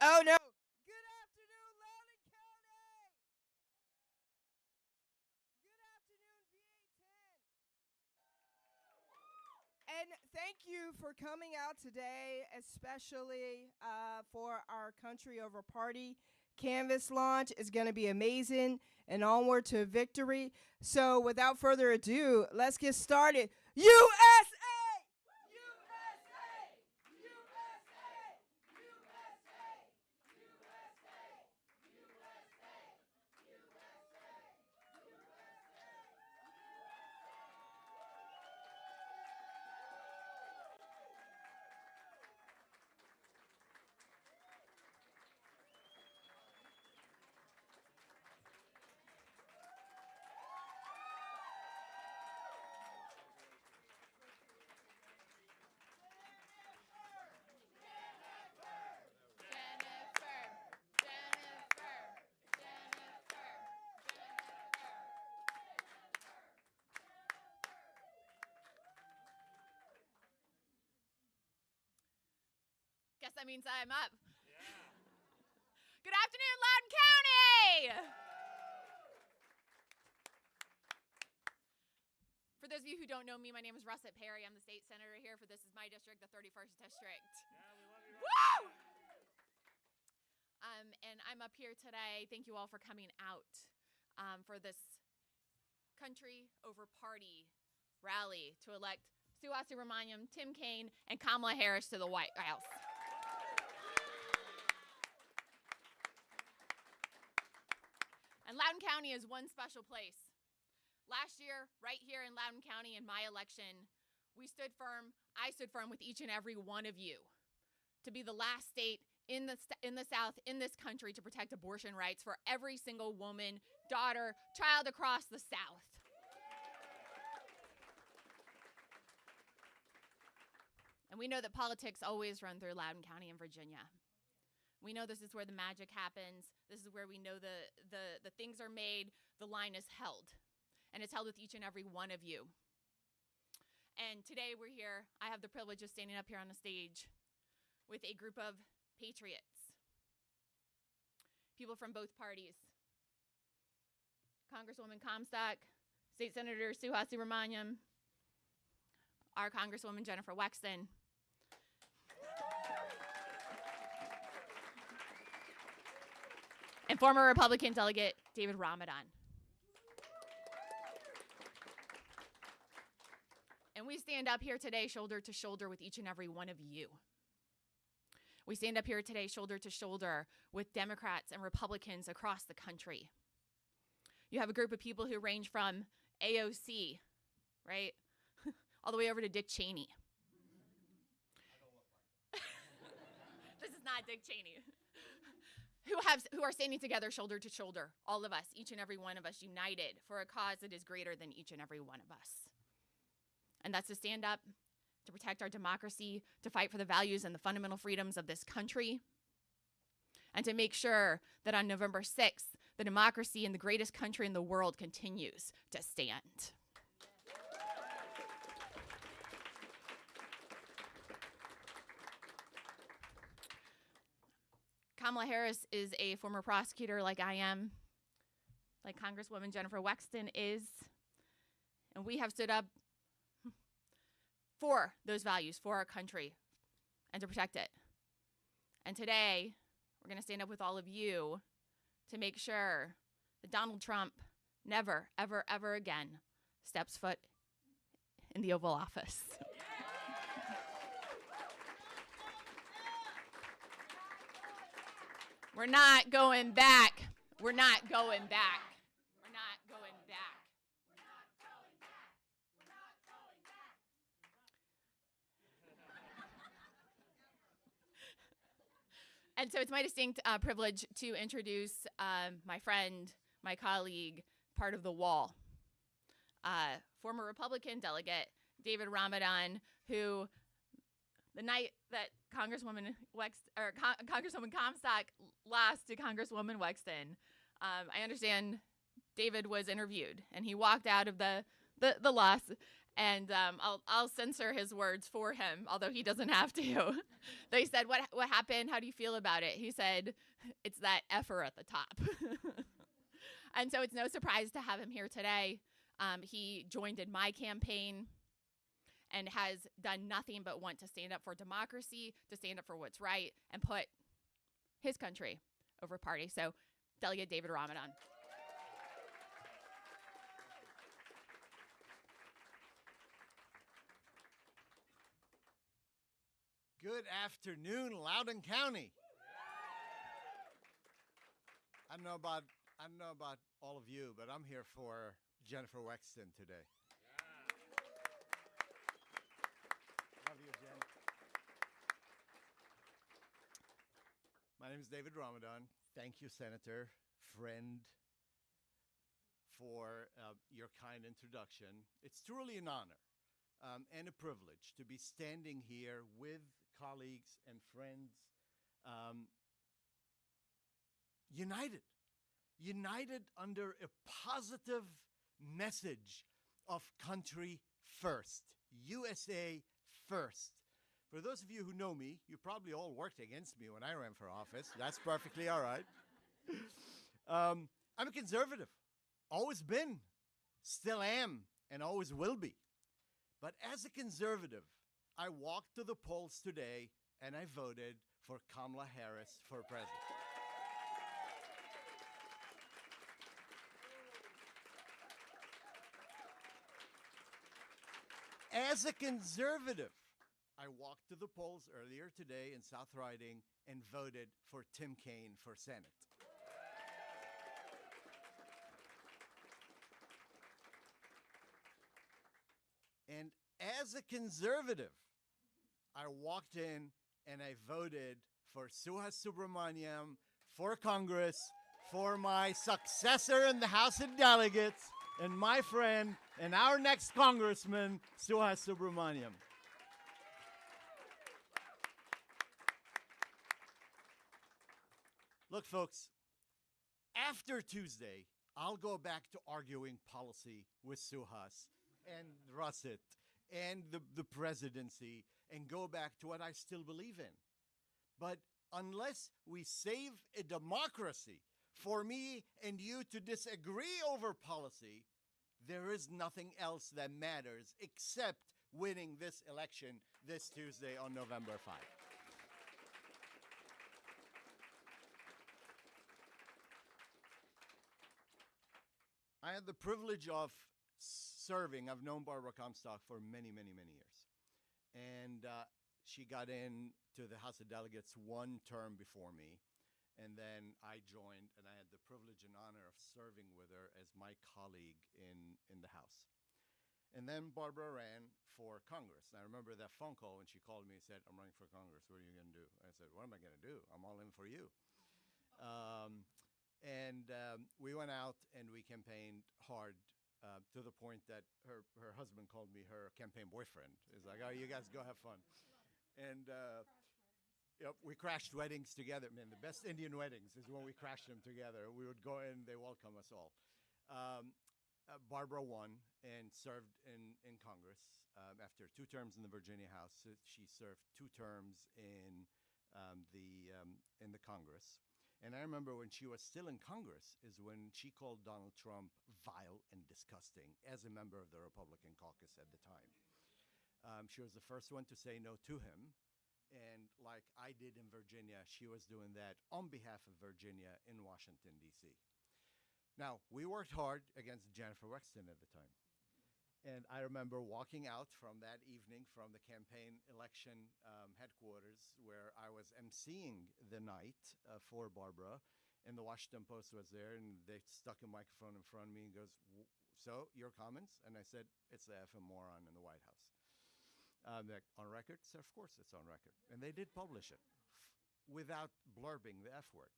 Oh no. Good afternoon, Loudoun County. Good afternoon, VA10. And thank you for coming out today, especially for our Country Over Party canvas launch. Is going to be amazing and onward to victory. So, without further ado, let's get started. USA! Guess that means I'm up. Good afternoon, Loudoun County! For those of you who don't know me, my name is Russet Perry. I'm the state senator here for This Is My District, the 31st District. Yeah, we love you. Woo! And I'm up here today. Thank you all for coming out for this Country Over Party rally to elect Suhasini Ramanayam, Tim Kaine, and Kamala Harris to the White House. And Loudoun County is one special place. Last year, right here in Loudoun County in my election, I stood firm with each and every one of you to be the last state in the South, in this country, to protect abortion rights for every single woman, daughter, child across the South. And we know that politics always run through Loudoun County and Virginia. We know this is where the magic happens. This is where we know the things are made, the line is held. And it's held with each and every one of you. And today we're here. I have the privilege of standing up here on the stage with a group of patriots, people from both parties. Congresswoman Comstock, State Senator Suhasini Ramanayam, our Congresswoman Jennifer Wexton, and former Republican delegate David Ramadan. And we stand up here today shoulder to shoulder with each and every one of you. We stand up here today shoulder to shoulder with Democrats and Republicans across the country. You have a group of people who range from AOC, right, all the way over to Dick Cheney. This is not Dick Cheney. Who are standing together shoulder to shoulder, all of us, each and every one of us, united for a cause that is greater than each and every one of us. And that's to stand up, to protect our democracy, to fight for the values and the fundamental freedoms of this country, and to make sure that on November 6th, the democracy in the greatest country in the world continues to stand. Kamala Harris is a former prosecutor like I am, like Congresswoman Jennifer Wexton is, and we have stood up for those values, for our country, and to protect it. And today, we're going to stand up with all of you to make sure that Donald Trump never, ever, ever again steps foot in the Oval Office. We're not going back. We're not going back. We're not going back. We're not going back. We're not going back. And so it's my distinct privilege to introduce my friend, my colleague, part of the wall, former Republican delegate, David Ramadan, who the night that Congresswoman Comstock lost to Congresswoman Wexton, I understand David was interviewed and he walked out of the loss And I'll censor his words for him, although he doesn't have to. They said, what happened? How do you feel about it? He said, it's that effer at the top. And so it's no surprise to have him here today. He joined in my campaign and has done nothing but want to stand up for democracy, to stand up for what's right, and put his country over party. So, Delegate David Ramadan. Good afternoon, Loudoun County. I don't know about all of you, but I'm here for Jennifer Wexton today. Love you, Jen. My name is David Ramadan. Thank you, Senator, friend, for your kind introduction. It's truly an honor and a privilege to be standing here with colleagues and friends, united under a positive message of country first, USA first. For those of you who know me, you probably all worked against me when I ran for office. That's perfectly all right. I'm a conservative, always been, still am, and always will be. But as a conservative, I walked to the polls today and I voted for Kamala Harris for president. As a conservative, I walked to the polls earlier today in South Riding and voted for Tim Kaine for Senate. And as a conservative, I walked in and I voted for Suhas Subramaniam for Congress, for my successor in the House of Delegates, and my friend and our next congressman, Suhas Subramaniam. Look, folks, after Tuesday, I'll go back to arguing policy with Suhas and Russet and the presidency and go back to what I still believe in. But unless we save a democracy for me and you to disagree over policy, there is nothing else that matters except winning this election this Tuesday on November 5th. I had the privilege of serving. I've known Barbara Comstock for many, many, many years. And she got in to the House of Delegates one term before me. And then I joined, and I had the privilege and honor of serving with her as my colleague in the House. And then Barbara ran for Congress. And I remember that phone call when she called me and said, "I'm running for Congress. What are you going to do?" I said, "What am I going to do? I'm all in for you." We went out and we campaigned hard to the point that her husband called me her campaign boyfriend. He's like, "Oh, you guys go have fun." And yep, we crashed weddings together. Man, the best Indian weddings is when we crashed them together. We would go in, they welcome us all. Barbara won and served in Congress after 2 terms in the Virginia House. She served 2 terms in the Congress. And I remember when she was still in Congress is when she called Donald Trump vile and disgusting as a member of the Republican caucus at the time. She was the first one to say no to him. And like I did in Virginia, she was doing that on behalf of Virginia in Washington, D.C. Now, we worked hard against Jennifer Wexton at the time. And I remember walking out from that evening from the campaign election headquarters where I was emceeing the night for Barbara, and the Washington Post was there, and they stuck a microphone in front of me and goes, "So, your comments?" And I said, "It's the effing moron in the White House." Like, "On record?" So, of course it's on record. And they did publish it without blurbing the F word.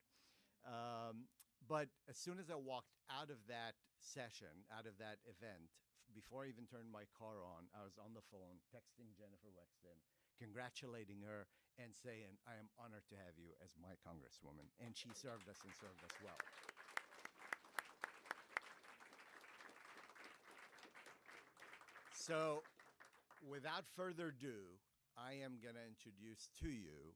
But as soon as I walked out of that session, out of that event, before I even turned my car on, I was on the phone texting Jennifer Wexton, congratulating her and saying, "I am honored to have you as my congresswoman." And she served us and served us well. So, without further ado, I am going to introduce to you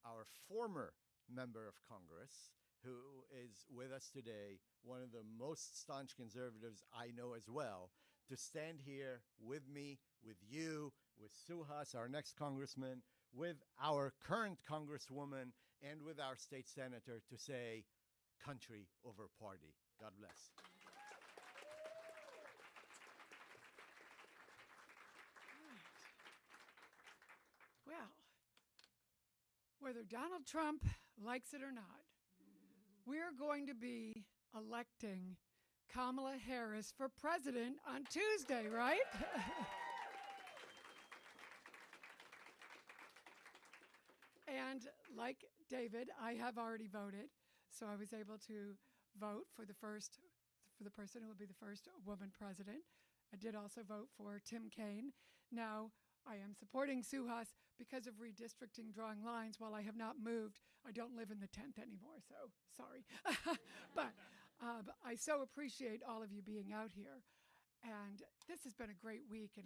our former member of Congress, who is with us today, one of the most staunch conservatives I know as well, to stand here with me, with you, with Suhas, our next congressman, with our current congresswoman, and with our state senator to say, country over party. God bless. Well, whether Donald Trump likes it or not, we're going to be electing Kamala Harris for president on Tuesday, right? And like David, I have already voted, so I was able to vote for the person who will be the first woman president. I did also vote for Tim Kaine. Now, I am supporting Suhas because of redistricting, drawing lines. While I have not moved, I don't live in the 10th anymore, so sorry. But I so appreciate all of you being out here. And this has been a great week, and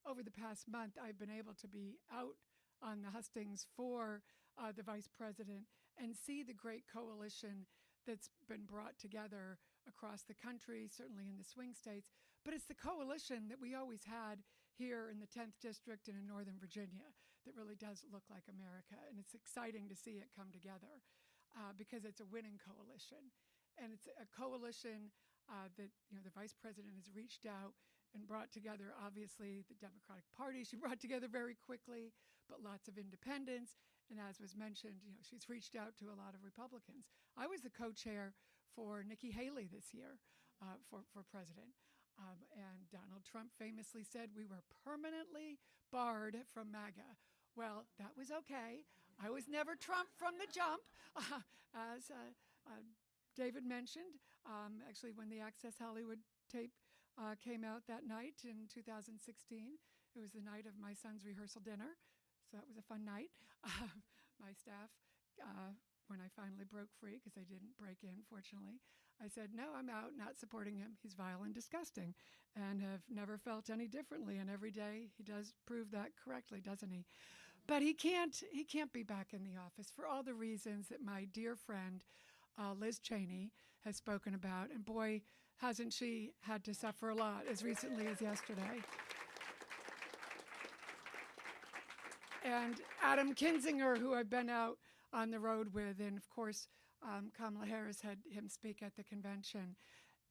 over the past month, I've been able to be out on the hustings for the vice president and see the great coalition that's been brought together across the country, certainly in the swing states. But it's the coalition that we always had here in the 10th District and in Northern Virginia that really does look like America. And it's exciting to see it come together because it's a winning coalition. And it's a coalition that the vice president has reached out and brought together, obviously, the Democratic Party. She brought together very quickly, but lots of independents. And as was mentioned, she's reached out to a lot of Republicans. I was the co-chair for Nikki Haley this year for president. And Donald Trump famously said we were permanently barred from MAGA. Well, that was okay. I was never Trump from the jump, as David mentioned. Actually, when the Access Hollywood tape came out that night in 2016, it was the night of my son's rehearsal dinner. So that was a fun night. My staff, when I finally broke free, because I didn't break in, fortunately, I said, no, I'm out, not supporting him. He's vile and disgusting, and have never felt any differently. And every day he does prove that correctly, doesn't he? But he can't be back in the office for all the reasons that my dear friend Liz Cheney has spoken about. And boy, hasn't she had to suffer a lot as recently as yesterday. And Adam Kinzinger, who I've been out on the road with, and of course, Kamala Harris had him speak at the convention.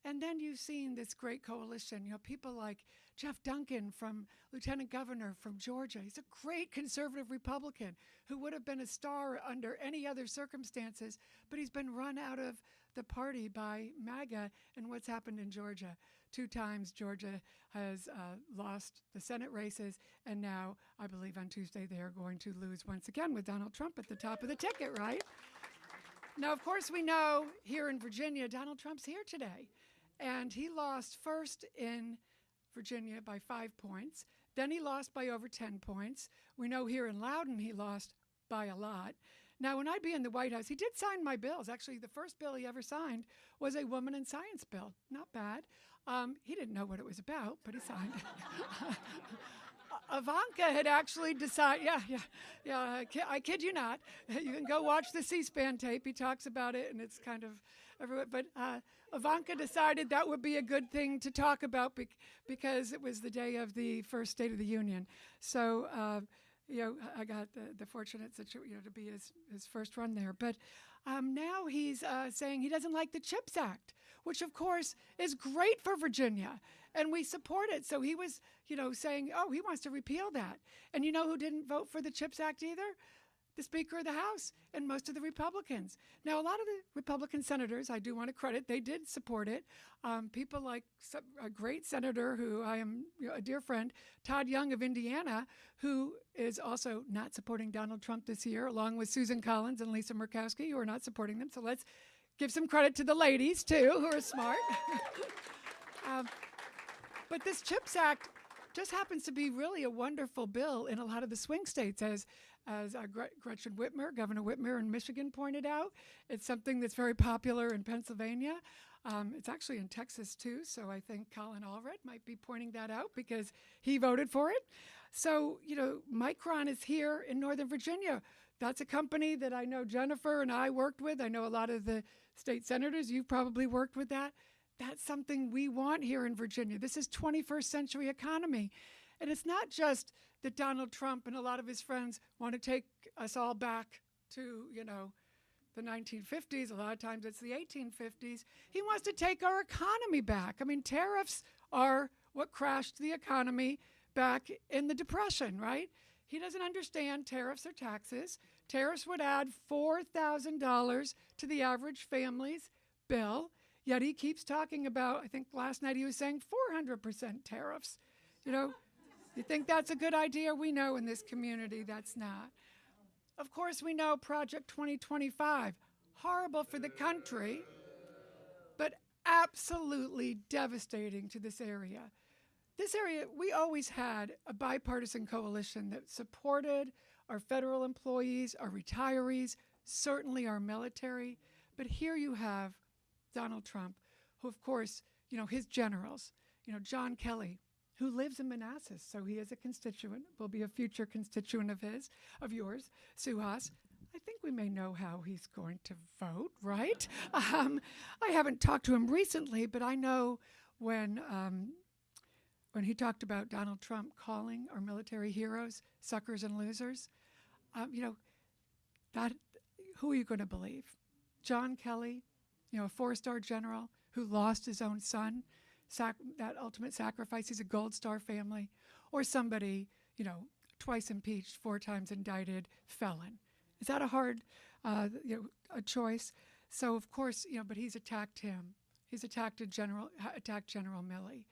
And then you've seen this great coalition, people like Jeff Duncan, from Lieutenant Governor from Georgia. He's a great conservative Republican who would have been a star under any other circumstances, but he's been run out of the party by MAGA. And what's happened in Georgia? 2 times Georgia has lost the Senate races, and now I believe on Tuesday they are going to lose once again with Donald Trump at the top of the ticket, right? Now, of course, we know here in Virginia, Donald Trump's here today. And he lost first in Virginia by 5 points. Then he lost by over 10 points. We know here in Loudoun he lost by a lot. Now, when I'd be in the White House, he did sign my bills. Actually, the first bill he ever signed was a woman in science bill. Not bad. He didn't know what it was about, but he signed it. Ivanka had actually decided, I kid you not. You can go watch the C-SPAN tape. He talks about it, and it's kind of everywhere. But Ivanka decided that would be a good thing to talk about because it was the day of the first State of the Union. So, I got the fortunate situation, to be his first run there. But now he's saying he doesn't like the CHIPS Act, which, of course, is great for Virginia. And we support it. So he was, saying, he wants to repeal that. And you know who didn't vote for the CHIPS Act either? The Speaker of the House and most of the Republicans. Now, a lot of the Republican senators, I do want to credit, they did support it. People like a great senator who I am a dear friend, Todd Young of Indiana, who is also not supporting Donald Trump this year, along with Susan Collins and Lisa Murkowski, who are not supporting them. So let's give some credit to the ladies, too, who are smart. But this CHIPS Act just happens to be really a wonderful bill in a lot of the swing states, as Gretchen Whitmer, Governor Whitmer in Michigan pointed out. It's something that's very popular in Pennsylvania. It's actually in Texas too, so I think Colin Allred might be pointing that out because he voted for it. So, Micron is here in Northern Virginia. That's a company that I know Jennifer and I worked with. I know a lot of the state senators, you've probably worked with that. That's something we want here in Virginia. This is 21st century economy. And it's not just that Donald Trump and a lot of his friends want to take us all back to, the 1950s. A lot of times it's the 1850s. He wants to take our economy back. I mean, tariffs are what crashed the economy back in the Depression, right? He doesn't understand tariffs or taxes. Tariffs would add $4,000 to the average family's bill, yet he keeps talking about, I think last night he was saying 400% tariffs. You think that's a good idea? We know in this community that's not. Of course, we know Project 2025, horrible for the country, but absolutely devastating to this area. This area, we always had a bipartisan coalition that supported our federal employees, our retirees, certainly our military. But here you have Donald Trump, who, of course, his generals, John Kelly, who lives in Manassas, so he is a constituent, will be a future constituent of yours, Suhas. I think we may know how he's going to vote, right? I haven't talked to him recently, but I know when he talked about Donald Trump calling our military heroes suckers and losers, that who are you going to believe? John Kelly, a four-star general who lost his own son, that ultimate sacrifice, he's a Gold Star family, or somebody, twice impeached, 4 times indicted felon. Is that a hard, a choice? So of course, but he's attacked him. He's attacked General Milley.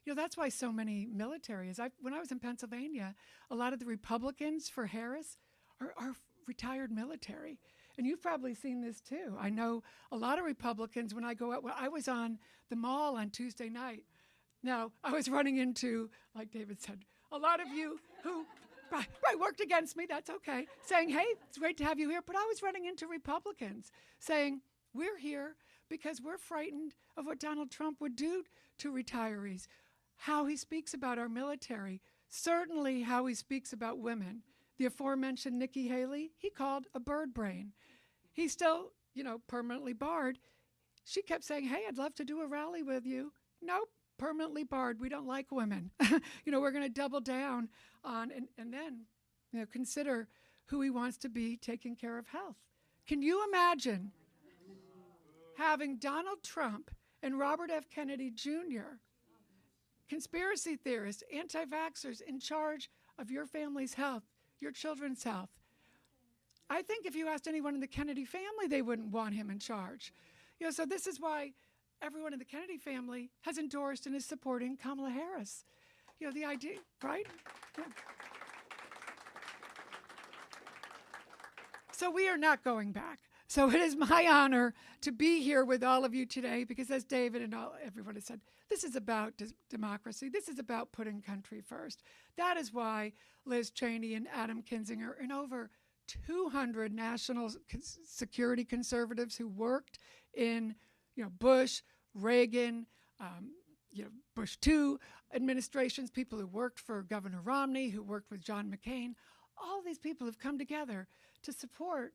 That's why so many militaries. When I was in Pennsylvania, a lot of the Republicans for Harris are retired military. And you've probably seen this too. I know a lot of Republicans when I go out. Well, I was on the mall on Tuesday night. Now, I was running into, like David said, a lot of you who worked against me. That's okay. Saying, hey, it's great to have you here. But I was running into Republicans saying, we're here because we're frightened of what Donald Trump would do to retirees, how he speaks about our military, certainly how he speaks about women. The aforementioned Nikki Haley, he called a bird brain. He's still, permanently barred. She kept saying, hey, I'd love to do a rally with you. Nope, permanently barred. We don't like women. We're going to double down on, and then, consider who he wants to be taking care of health. Can you imagine having Donald Trump and Robert F. Kennedy Jr., conspiracy theorists, anti-vaxxers in charge of your family's health, your children's health? I think if you asked anyone in the Kennedy family, they wouldn't want him in charge. So this is why everyone in the Kennedy family has endorsed and is supporting Kamala Harris. The idea, right? Yeah. So we are not going back. So it is my honor to be here with all of you today because, as David and everyone has said, this is about democracy. This is about putting country first. That is why Liz Cheney and Adam Kinzinger and over 200 national security conservatives who worked in, Bush, Reagan, Bush II administrations, people who worked for Governor Romney, who worked with John McCain, all these people have come together to support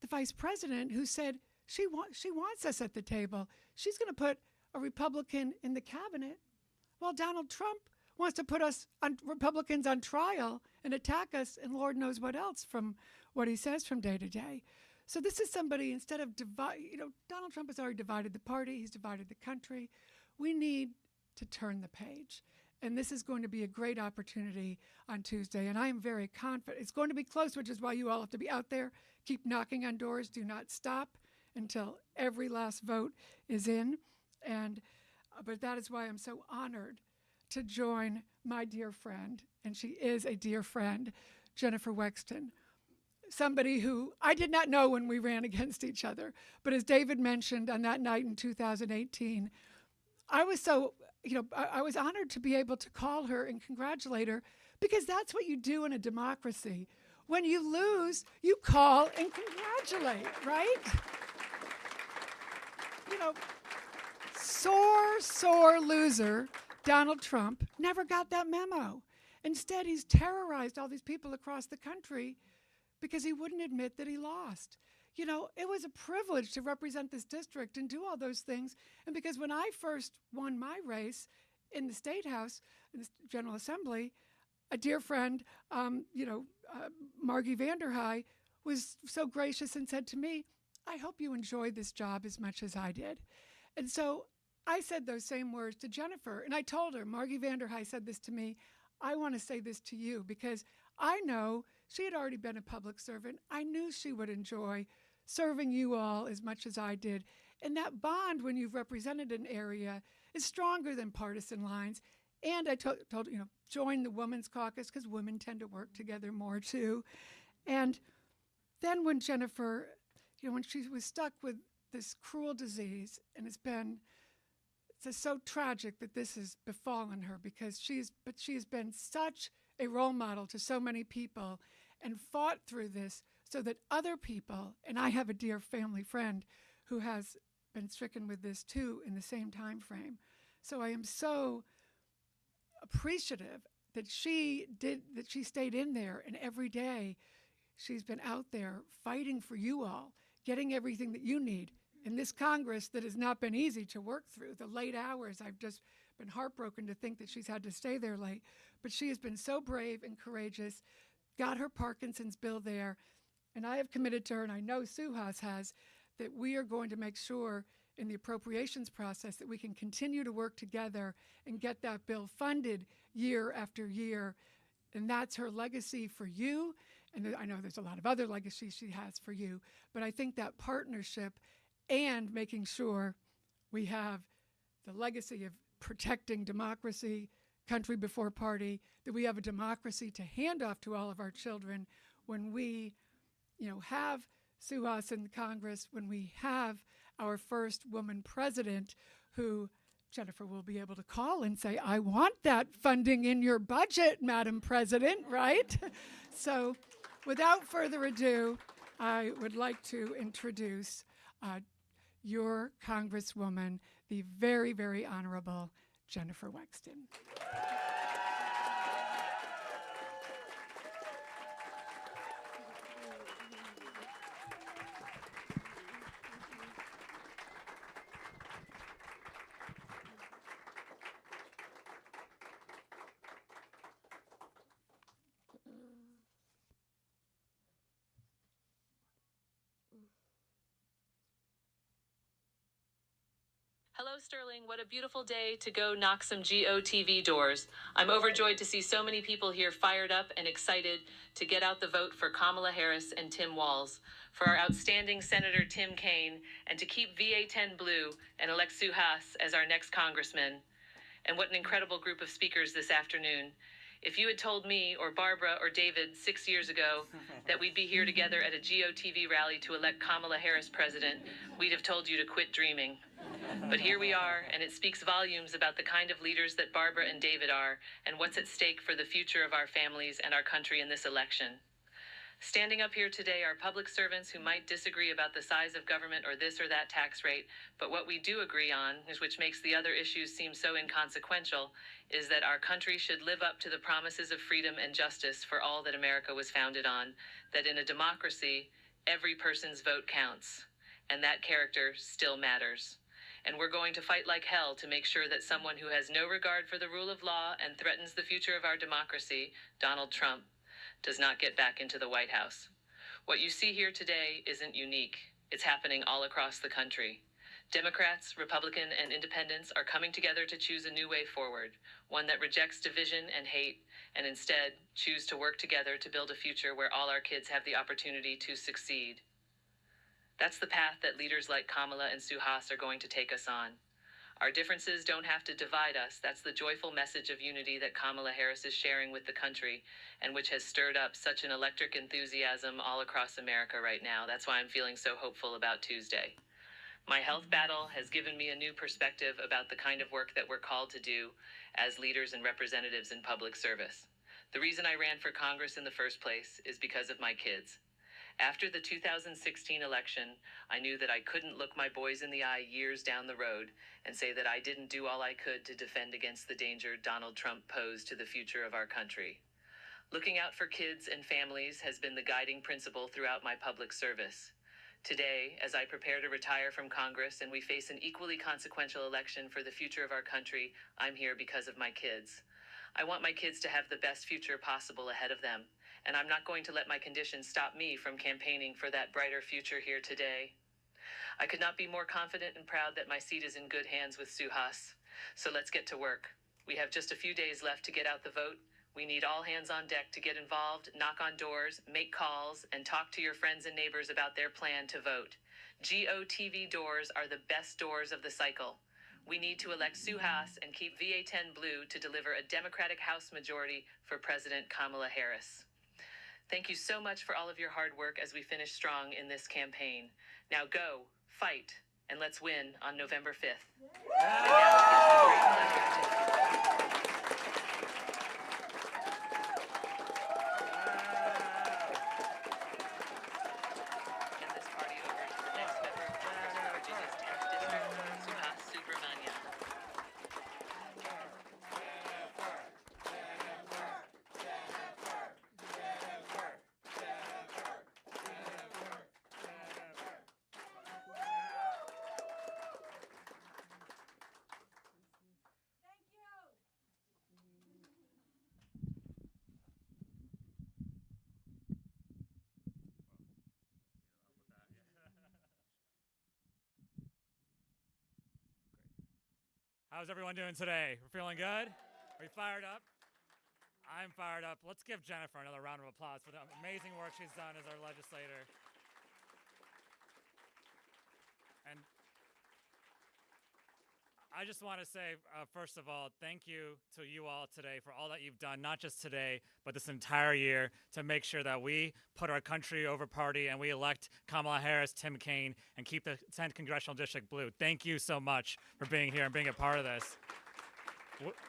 the vice president who said she wants us at the table. She's going to put a Republican in the cabinet while Donald Trump wants to put us Republicans on trial and attack us and Lord knows what else from what he says from day to day. So this is somebody, instead of Donald Trump has already divided the party. He's divided the country. We need to turn the page. And this is going to be a great opportunity on Tuesday. And I am very confident. It's going to be close, which is why you all have to be out there. Keep knocking on doors. Do not stop until every last vote is in. But that is why I'm so honored to join my dear friend, and she is a dear friend, Jennifer Wexton, somebody who I did not know when we ran against each other. But as David mentioned on that night in 2018, I was so, I was honored to be able to call her and congratulate her because that's what you do in a democracy. when you lose, you call and congratulate, right? You know, sore loser Donald Trump never got that memo. Instead, he's terrorized all these people across the country because he wouldn't admit that he lost. You know, it was a privilege to represent this district and do all those things. And because when I first won my race in the State House, in the General Assembly, a dear friend, Margie Vanderhei, was so gracious and said to me, I hope you enjoyed this job as much as I did. And so I said those same words to Jennifer. And I told her, Margie Vanderhei said this to me, I want to say this to you because I know she had already been a public servant. I knew she would enjoy serving you all as much as I did. And that bond when you've represented an area is stronger than partisan lines. And I told join the Women's Caucus because women tend to work together more too. And then when Jennifer, when she was stuck with this cruel disease, and it's so tragic that this has befallen her because she has been such a role model to so many people and fought through this so that other people, and I have a dear family friend who has been stricken with this too in the same time frame. So I am so appreciative that she stayed in there, and every day she's been out there fighting for you all, getting everything that you need. In this Congress that has not been easy to work through, the late hours, I've just been heartbroken to think that she's had to stay there late, but she has been so brave and courageous, got her Parkinson's bill there, and I have committed to her, and I know Suhas has, that we are going to make sure in the appropriations process that we can continue to work together and get that bill funded year after year, and that's her legacy for you, and I know there's a lot of other legacies she has for you, but I think that partnership and making sure we have the legacy of protecting democracy, country before party, that we have a democracy to hand off to all of our children when we, have Suhas in Congress, when we have our first woman president who Jennifer will be able to call and say, I want that funding in your budget, Madam President, right? So without further ado, I would like to introduce your Congresswoman, the very, very honorable Jennifer Wexton. Hello, Sterling. What a beautiful day to go knock some GOTV doors. I'm overjoyed to see so many people here fired up and excited to get out the vote for Kamala Harris and Tim Walz, for our outstanding Senator Tim Kaine, and to keep VA-10 blue and elect Suhas as our next congressman. And what an incredible group of speakers this afternoon. If you had told me or Barbara or David 6 years ago that we'd be here together at a GOTV rally to elect Kamala Harris president, we'd have told you to quit dreaming. But here we are, and it speaks volumes about the kind of leaders that Barbara and David are, and what's at stake for the future of our families and our country in this election. Standing up here today are public servants who might disagree about the size of government or this or that tax rate, but what we do agree on, which makes the other issues seem so inconsequential, is that our country should live up to the promises of freedom and justice for all that America was founded on, that in a democracy, every person's vote counts, and that character still matters. And we're going to fight like hell to make sure that someone who has no regard for the rule of law and threatens the future of our democracy, Donald Trump, does not get back into the White House. What you see here today isn't unique. It's happening all across the country. Democrats, Republican, and independents are coming together to choose a new way forward, one that rejects division and hate, and instead choose to work together to build a future where all our kids have the opportunity to succeed. That's the path that leaders like Kamala and Suhas are going to take us on. Our differences don't have to divide us. That's the joyful message of unity that Kamala Harris is sharing with the country, and which has stirred up such an electric enthusiasm all across America right now. That's why I'm feeling so hopeful about Tuesday. My health battle has given me a new perspective about the kind of work that we're called to do as leaders and representatives in public service. The reason I ran for Congress in the first place is because of my kids. After the 2016 election, I knew that I couldn't look my boys in the eye years down the road and say that I didn't do all I could to defend against the danger Donald Trump posed to the future of our country. Looking out for kids and families has been the guiding principle throughout my public service. Today, as I prepare to retire from Congress and we face an equally consequential election for the future of our country, I'm here because of my kids. I want my kids to have the best future possible ahead of them, and I'm not going to let my condition stop me from campaigning for that brighter future here today. I could not be more confident and proud that my seat is in good hands with Suhas. So let's get to work. We have just a few days left to get out the vote. We need all hands on deck to get involved, knock on doors, make calls, and talk to your friends and neighbors about their plan to vote. GOTV doors are the best doors of the cycle. We need to elect Suhas and keep VA-10 blue to deliver a Democratic House majority for President Kamala Harris. Thank you so much for all of your hard work as we finish strong in this campaign. Now go, fight, and let's win on November 5th. And now it gives me great pleasure to hand this party over to the next member of Congress for Virginia's 10th District, Suhas Subramanian. How's everyone doing today? We're feeling good? Are we fired up? I'm fired up. Let's give Jennifer another round of applause for the amazing work she's done as our legislator. And I just want to say, first of all, thank you to you all today for all that you've done, not just today, but this entire year, to make sure that we put our country over party and we elect Kamala Harris, Tim Kaine, and keep the 10th Congressional District blue. Thank you so much for being here and being a part of this.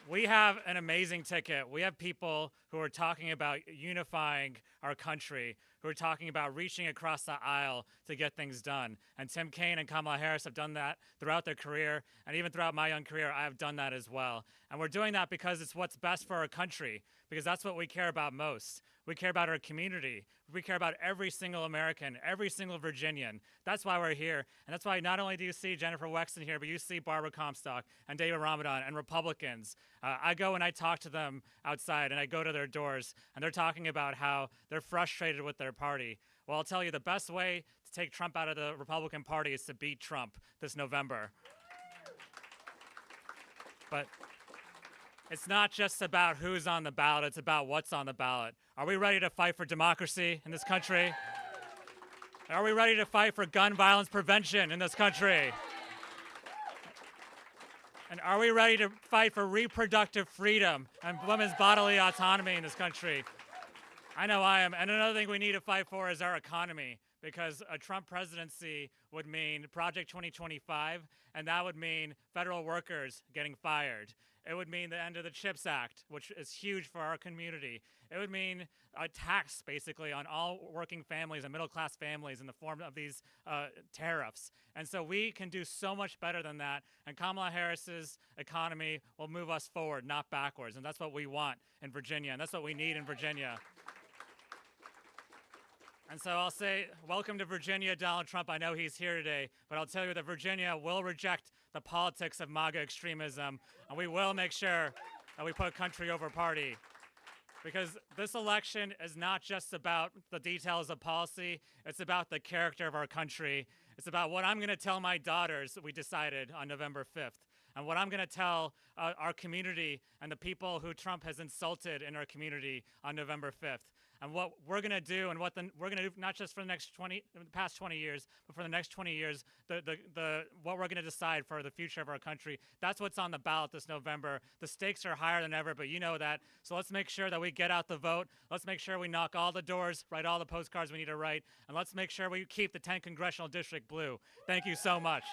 We have an amazing ticket. We have people who are talking about unifying our country, who are talking about reaching across the aisle to get things done. And Tim Kaine and Kamala Harris have done that throughout their career, and even throughout my young career, I have done that as well. And we're doing that because it's what's best for our country, because that's what we care about most. We care about our community. We care about every single American, every single Virginian. That's why we're here. And that's why not only do you see Jennifer Wexton here, but you see Barbara Comstock and David Ramadan and Republicans. I go and I talk to them outside, and I go to their doors, and they're talking about how they're frustrated with their party. Well, I'll tell you, the best way to take Trump out of the Republican Party is to beat Trump this November. But it's not just about who's on the ballot, it's about what's on the ballot. Are we ready to fight for democracy in this country? Are we ready to fight for gun violence prevention in this country? And are we ready to fight for reproductive freedom and women's bodily autonomy in this country? I know I am. And another thing we need to fight for is our economy, because a Trump presidency would mean Project 2025, and that would mean federal workers getting fired. It would mean the end of the CHIPS Act, which is huge for our community. It would mean a tax, basically, on all working families and middle-class families in the form of these tariffs. And so we can do so much better than that, and Kamala Harris's economy will move us forward, not backwards. And that's what we want in Virginia, and that's what we need in Virginia. And so I'll say, welcome to Virginia, Donald Trump. I know he's here today, but I'll tell you that Virginia will reject the politics of MAGA extremism, and we will make sure that we put country over party. Because this election is not just about the details of policy, it's about the character of our country. It's about what I'm gonna tell my daughters that we decided on November 5th, and what I'm gonna tell our community and the people who Trump has insulted in our community on November 5th. And what we're going to do, and what we're going to do, not just for the past 20 years, but for the next 20 years, what we're going to decide for the future of our country. That's what's on the ballot this November. The stakes are higher than ever, but you know that. So let's make sure that we get out the vote. Let's make sure we knock all the doors, write all the postcards we need to write, and let's make sure we keep the 10th Congressional District blue. Thank you so much.